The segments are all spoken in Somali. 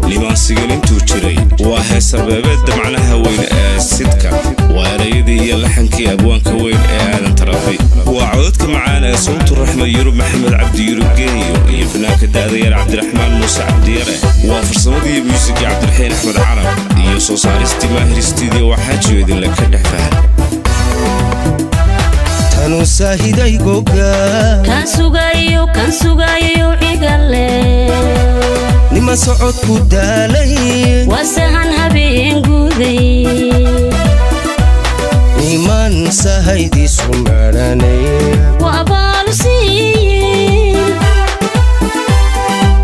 limaan sigalintuu jiray waa heesarbeebeedda macnaha weyn ee sidka waa erayadii iyo laxankii abwaanka weyn ee aadan tarabi waa codadka macaan ee suntu raxmed yurub maxamed cabdi yurub geeyo iyo fanaanka da'dayar cabdiraxmaan muuse cabdiyare waa farsamadii muusigii cabdiraxiin axmed carab iyo soo saaristii maahir studio waxaa jeedinle ka dhex fahan tanu saahiday goga kan sugayo igale nima socod ku daalay wasahan habeen guday niman sahaydi sumaranay waa baalusiin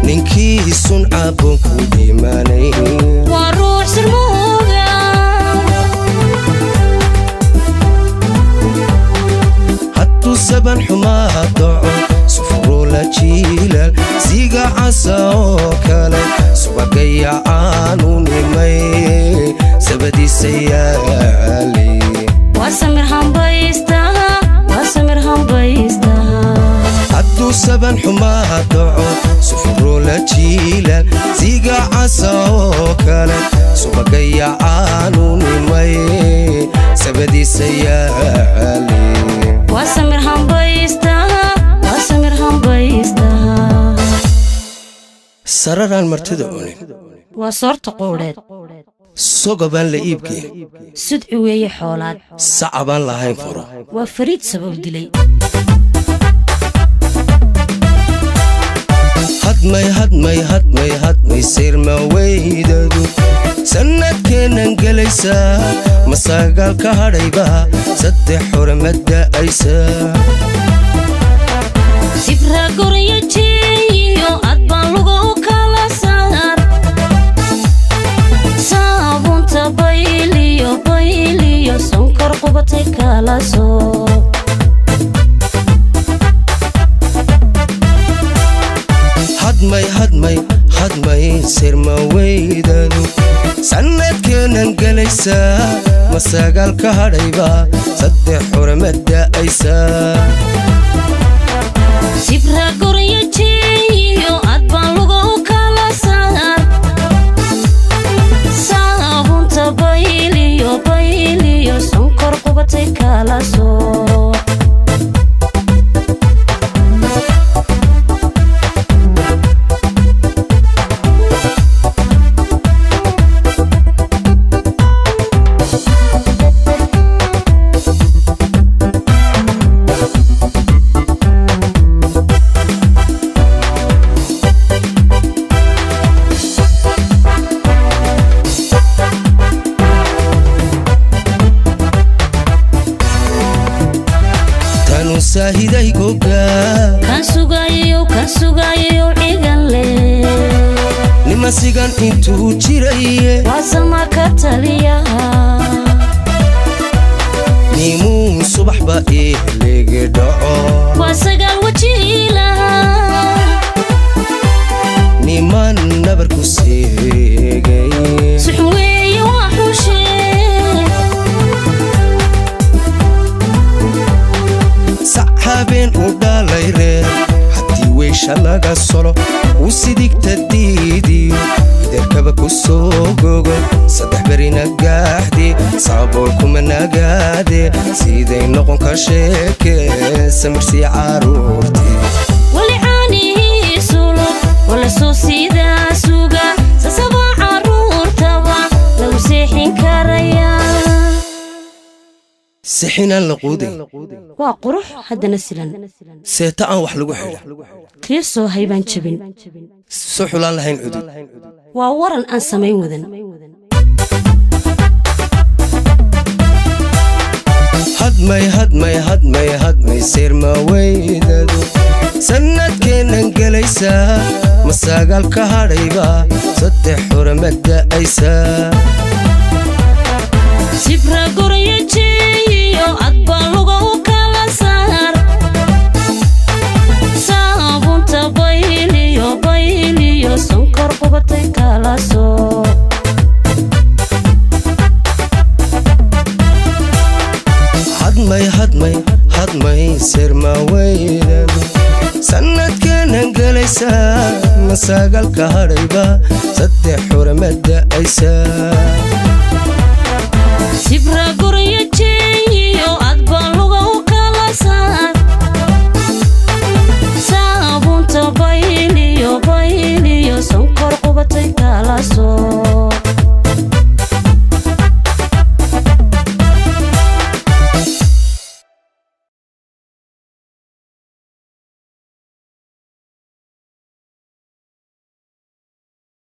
ninkii sun cabon ku dhimanay waa ruux sirmooga hadduu saban xumaa daco sufuro la jiilal siga casa oo kale subagaya aanu nimay sabadiisa yaali waa samir hambaysta hadduu saban xumaa daco sufuro la jiilal siga casa oo kale subagaya aanu nimay sabadiisa yaali waa samir hambaysta sararaan martida unin waa soorta qowdheed sogobaan la iibkeen sudci weeye xoolaad sacabaan lahayn furo waa fariid sabab dilay hadmay sirma weydadu sanadkeennan gelaysaa masagaal ka hadhayba saddex hore mada'aysa sibra goraya jeeyo adbaan lugu kala saar saabunta bayliyo sonkor qubatay kala soo hadmay sirma weydadu sanadkeennan gelaysaa masagaal ka hadhayba saddex hore mada'aysa sibra goraya jeeyo adbaan lugu kala saar saabunta bayliyo sonkor qubatay kala soo saahiday goga kan sugayo igale nima sigan intuu jiraye waa sama ka taliyaha nimuu subaxba ihligi dhaco waa sagaal wajiilaha niman nabarku seegay suxun weeye waa xushe habeen u dhalay reer haddii weysha laga solo uu sidigta diidiyo idarkaba ku soo gogo saddex berina gaaxdi saaboolkuma nagaade siday noqon ka sheekee samirsii caruurtii wali caanihiisulo wala soo siidaa suga sasaba caruurtaba lagu seexin karaya sixinaan la quuday waa qurux haddana silan seeta aan wax lagu xidha kii soo haybaan jabin suxulaan lahayn cudud waa waran aan samayn wadan hadmay sirma weydadu sanadkeennan gelaysaa masagaal ka hadhayba saddex hore mada'aysa sibra goraya jeeyo adbaan lugu kala saar saabunta bayliyo sonkor qubatay kala soo hadmay sirma weydadu sanadkeen sanadkeenan galaysaa masaagalka hadhayba saddex xurmada aysaa